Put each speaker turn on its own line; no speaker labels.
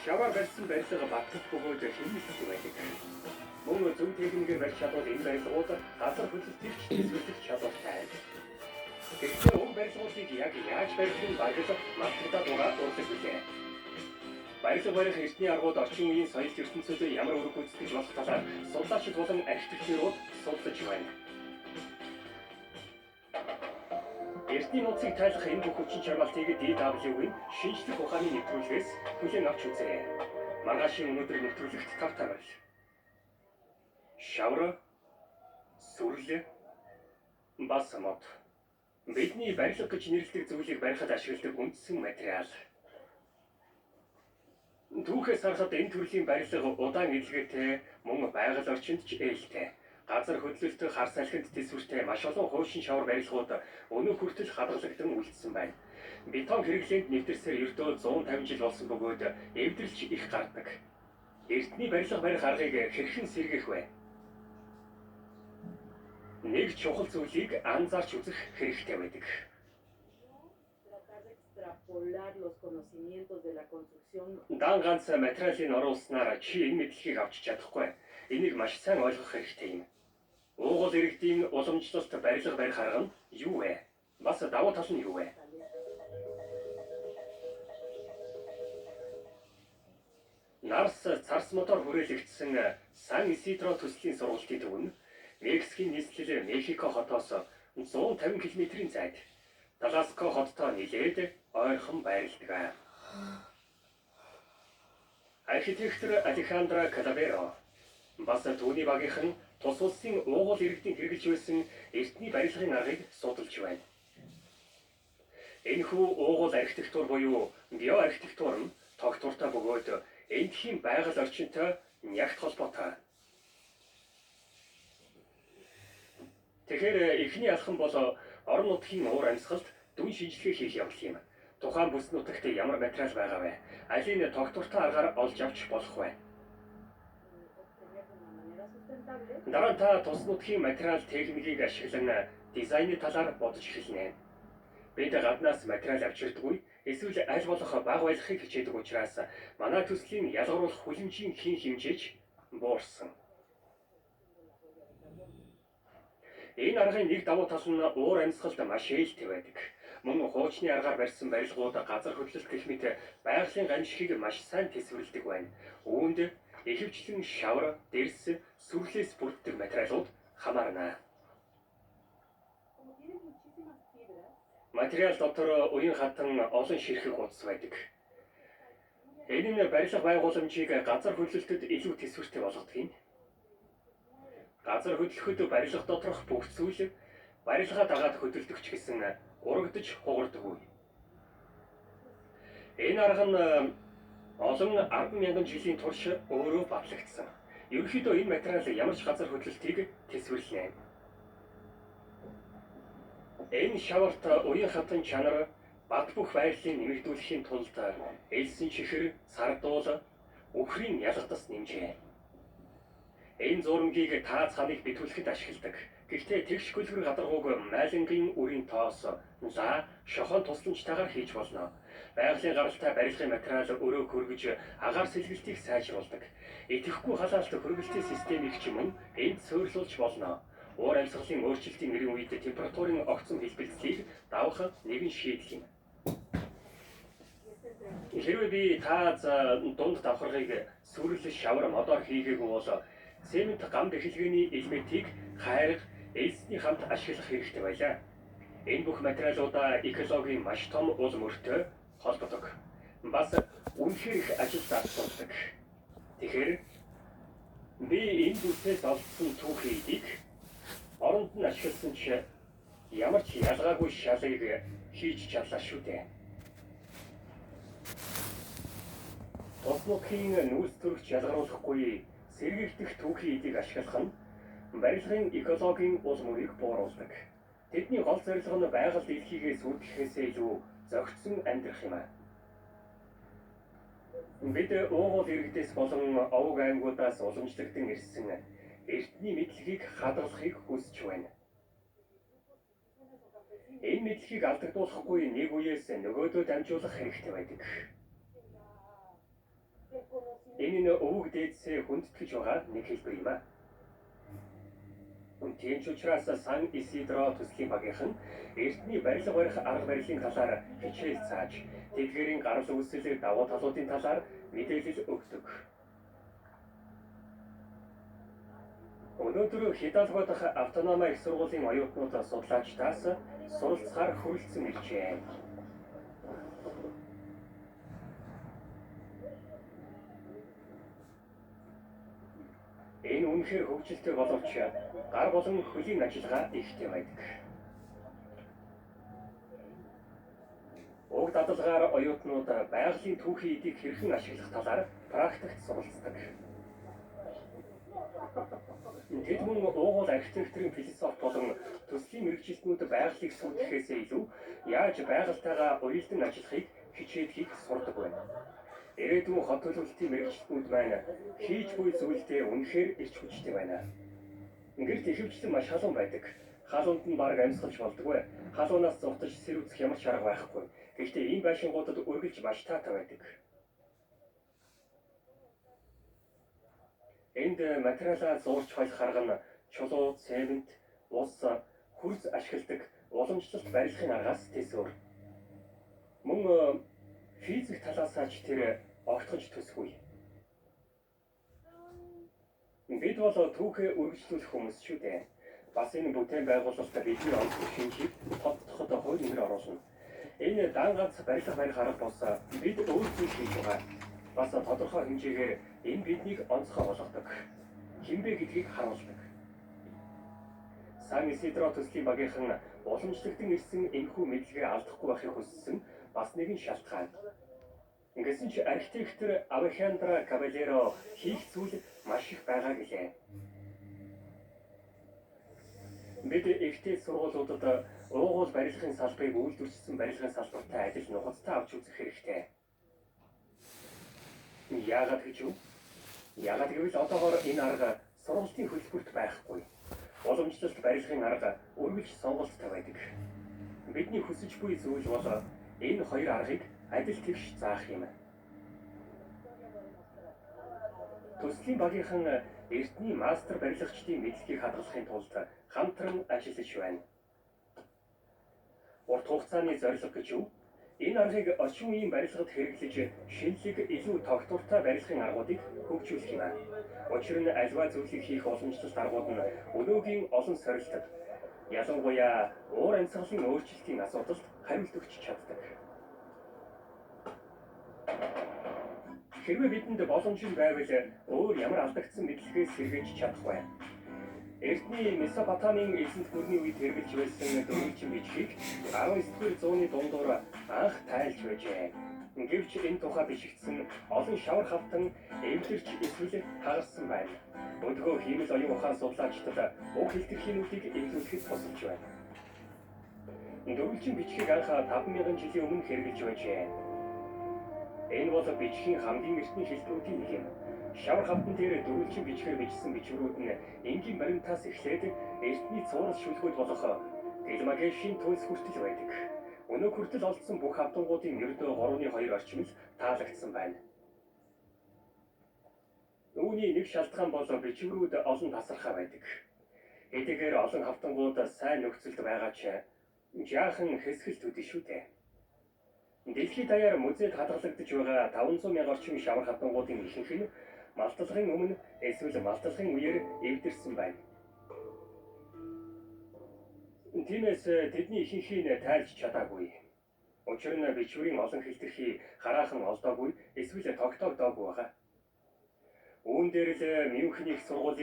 Шаваар барьсан барилга батлах бөгөөд хэмнэлт байдаг. Мөн зөв техникээр барьж чадвал энэ барилгууд газар хөдлөлтийг төсөөлөх чадвартай. Гэхдээ уг барилгуудыг яг яаж барихын багц мартагдаад байгаа урлаг билээ. Барилга барих эртний аргууд орчин үеийн соёл ертөнцид ямар үр гүйцэтгэж болох талаар судлаачид болон архитектурууд судалж байна. Эртний нууцыг тайлах энэ бүх хүчин чармаалтыг DW-ийн шинжлэх ухааны нэвтрүүлгээс хүлээн авч үзээрэй. Маргаашийн өнөөдөр нэвтрүүлэгт тавтай байл. Шавар, сүрэл, бас мод. Бидний барилга гэж нэрлэдэг зүйлийг барихад ашигладаг үндсэн материал. Түүхээс харахад энэ төрлийн барилга удаан эдлэгээтэй, мөн байгаль орчинд ч ээлтэй. Газар хөдлөлт, хар салхинд төсвөртэй маш олон хуучин шавар барилгууд өнөө хүртэл хадгалагдсан үлдсэн байна. Бетон хэрэглээнд нэвтэрсээр ердөө 150 жил болсон бөгөөд эвдэрч их гардаг. Эртний барилга барих аргыг хэрхэн сэргэх вэ? Нэг чухал зүйлийг анзаарч үзэх хэрэгтэй байдаг. Дан ганц материалыг оруулснаар чи энэ мэдлэгийг авч чадахгүй. Энийг маш сайн ойлгох хэрэгтэй юм. Уугуул иргэдийн уламжлалт барилга барих арга нь юу вэ? Бас давуу тал нь юу вэ? Нарс царс мотор хүрээлэгдсэн Сан Исидро төслийн сургалтын төвөн Мексикийн нийслэл Мехико хотоос 150 км-ийн зайд Таласко хоттой нилээд ойрхон байрладаг. Архитектор Алехандро Кадаверо бас түүний багийнхан тус улсын уугуул иргэдийн хэрэгжилж байсан эртний барилгын аргыг судалж байна. Энэхүү уугуул архитектур буюу биоархитектур нь тогтвортой бөгөөд эндхийн байгаль орчинтой нягт холбоотой. Тэгэхээр эхний алхам бол орон нутгийн уур амьсгалд дүн шинжилгээ хийх явдал юм. Тухайн бүс нутагт ямар материал байгаа вэ? Алийг тогтвортой аргаар олж авч болох вэ? Дараа нь та тус нутгийн материал техникийг ашиглан дизайны талаар бодож эхэлнэ. Бид гаднаас материал авчирдаггүй, эсвэл аль болох бага байлгахыг хичээдэг учраас манай төслийн ялгаруулах хүлэмжийн хийн хэмжээж буурсан. Энэ аргын нэг давуу тал нь уур амьсгалд маш ээлтэй байдаг. Мөн хуучны аргаар барьсан барилгууд газар хөдлөлт гэх мэт байгалийн гамшигыг маш сайн тэсвэрлэдэг байна. Үүнд ихэвчлэн шавар, дэрс, сүрлээс бүрддэг материалууд хамаарна. Материал дотор уян хатан олон ширхэг хуудас байдаг. Энэ нь барилга байгууламжийг газар хөдлөлтөд илүү тэсвэртэй болгодог юм. Газар хөдлөхөд барилга доторх бүх зүйл барилгаа дагаад хөдөлдөгч гэсэн урагдж хугардаг. Энэ арга нь олон 10,000 жилийн турш өөрөө батлагдсан. Ерөнхийдөө энэ материал ямар ч газар хөдлөлтийг тэсвэрлэнэ. Энэ шаварт уян хатан чанар бат бөх байрлалыг нэмэгдүүлэхийн тулд элсэн чихэр, сардуул, үхрийн ялгадас нэмжээ. Энэ зурмгийг тааз ханыг битүүлэхэд ашигладаг. Гэхдээ тэгш гөлгөр гадаргууг майлангийн үрийн тоос, лаа, шохон тусламжтайгаар хийж болно. Байгалийн гаралтай барилгын материал өрөө хөргөж агаар сэлгэлтийг сайжруулдаг. Итгэхгүй халаалт хөргөлтийн системийг ч мөн энд суйрлуулж болно. Уур амьсгалын өөрчлөлтийн нэрийн үед температурын огцом хэлбэлцлийг давах нэгэн шийдэл юм. Хэрвээ би тааз дунд давхаргыг сүрэл шавар модоор хийгээгүй бол цемент гам бэхэлгээний элементийг хайрга, элсний хамт ашиглах хэрэгтэй байлаа. Энэ бүх материалуудаа экологийн маш том уул мөртөө холбодог. Бас үнэхээр их ажилд асуудаг. Тэгэхээр би энэ бүсээс олдсон түүхийг оронд нь ашигласан ч ямар ч ялгаагүй шалыг хийж чадлаа шүү дээ. Тус нутгийн нүүрс төрөгч ялгаруулахгүй сэргийгдэх түүхийн эдийг ашиглах нь барилгын экологийн уул мөрийг бууруулдаг. Тэдний гол зорилго нь байгаль дэлхийгээ сүрдэхээсээ илүү зохицсон амьдрах юм. Бид уугуул иргэдээс болон овог аймагуудаас уламжлагдсан ирсэн эртний мэдлэгийг хадгалахыг хүсэж байна. Энэ мэдлэгийг алдагдуулахгүй нэг үеэс нөгөөдөө дамжуулах хэрэгтэй байдаг. Энэ нь өвөг дээдсээ хүндэтгэж байгаа нэг хэлбэр юм а. Тийм ч учраас Сан Исидро төслийн багийнхан эртний барилга барих арга барилын талаар хичээл зааж, тэдгээрийн гарал үүсэл давуу талуудын талаар мэдээлэл өгдөг. Өнөөдөр Хидалго дахь автономи их сургуулийн оюутнууд судлаачдаас суралцахаар хүрэлцэн иржээ. Энэ үнэхээр хөгжилтэй боловч гар болон хөлийн ажиллагаа ихтэй байдаг. Уг дадалгаар оюутнууд байгалийн түүхий эдийг хэрхэн ашиглах талаар практикт суралцдаг. Тэд мөн уугуул архитектурын философи болон төслийн мэргэжилтнүүд байгалыг сүйтгэхээс илүү яаж байгальтайгаа уялдан ажиллахыг хичээдхийг сурдаг байна. Ирээдүйн хот төлөвлөлтийн мэргэжилтнүүд маань хийж буй зүйлдээ үнэхээр ирч хүчтэй байна. Гэрт ихэвчлэн маш халуун байдаг. Халуунд нь бараг амьсгалж болдоггүй. Халуунаас зугтаж сэрүүцэх ямар ч арга байхгүй. Гэхдээ ийм байшингуудад үргэлж маш таатай байдаг. Энд материалаа зуурч хойлох арга нь чулуу, цемент, ус, хөрс ашигладаг уламжлалт барилгын аргаас тэсвэр. Мөн физик талаас ч тэр огтхож төсгүй. Бид бол түүхээ үргэлжлүүлэх хүмүүс шүү дээ. Бас энэ бүтээн байгуулалтад бидний онцлог шинжийг тодтоход хувь нэмэр оруулна. Энэ дан ганц барилга барих арга бос бид өөрсдөө хийж байгаа. Бас тодорхой хэмжээгээр энэ биднийг онцгой болгодог. Хинбэ гэдгийг харуулдаг. Сан Исидро төслийн багийнхан уламжлагдсан ирсэн энэхүү мэдлэгээ алдахгүй байхыг хүссэн бас нэгэн шалтгаан. Гэсэн ч архитектор Алехандро Кабалеро хийх зүйл маш их байгаа гэлээ. Бид ихтэй сургуулиудад уугуул барилгын салбарыг үйлдвэрчсэн барилгын салбартай адил нухацтай авч үзэх хэрэгтэй. Яагаад гэж юу? Яагаад гэвэл одоогоор энэ арга сургалтын хөтөлбөрт байхгүй. Уламжлалт барилгын арга үргэлж сонголттой байдаг. Бидний хүсэж буй зүйл бол энэ хоёр аргыг адил тэгш заах юм. Төслийн багийнхан эртний мастер барилгачдын мэдлэгийг хадгалахын тулд хамтран ажиллаж байна. Урт хугацааны зорилго гэж юу? Энэ аргыг орчин үеийн барилгад хэрэглэж шинэлэг илүү тогтвортой барилгын аргуудыг хөгжүүлэх юм. Учир нь аливаа зүйлийг хийх уламжлалт аргууд нь өнөөгийн олон сорилтод, ялангуяа уур амьсгалын өөрчлөлтийн асуудалд хариулт өгч чаддаг. Хэрвээ бидэнд боломж байвал өөр ямар алдагдсан мэдлэгээс сэргээж чадах вэ? Эртний Месопотамийн эзэнт гүрний үед хэрэгжилж байсан дөрвөлжин бичгийг 19-р зууны дундуур анх тайлж байжээ. Гэвч энэ тухай бичигдсэн олон шавар хавтан эвлэрч эсвэл хагарсан байна. Өдгөө хиймэл оюун ухаан судлаачдад уг хэлтэрхийлүүдийг эвлүүлэхэд тусалж байна. Дөрвөлжин бичгийг анх 5000 жилийн өмнө хэрэгжилж байжээ. Энэ бол бичгийн хамгийн эртний хэлбэрүүдийн нэг юм. Шавар хавтан дээр дөрвөлжин бичгээр бичсэн бичвэрүүд нь энгийн баримтаас эхлээд эртний цуурал шүлгүүд болох Гэлмагешийн төлс хүртэл байдаг. Өнөө хүртэл олдсон бүх хавтангуудын ердөө 3.2 орчим л таалагдсан байна. Үүний нэг шалтгаан бол бичвэрүүд олон тасархай байдаг. Эдгээр олон хавтангууд сайн нөхцөлд байгаа ч жаахан хэсгэлт үүдэн шүү дээ. Дэлхийд даяар музейд хадгалагдаж байгаа 500 мянган орчим шавар хавтангуудын ихэнх нь малталгын өмнө эсвэл малталгын үеэр эвдэрсэн байна. Тиймээс тэдний ихэнхийг тайлж чадаагүй. Учир нь бичвэрийн олон хэлтэрхий хараахан олдоогүй эсвэл тогтоогдоогүй байгаа. Үүн дээр л Мюнхений их сургуулийн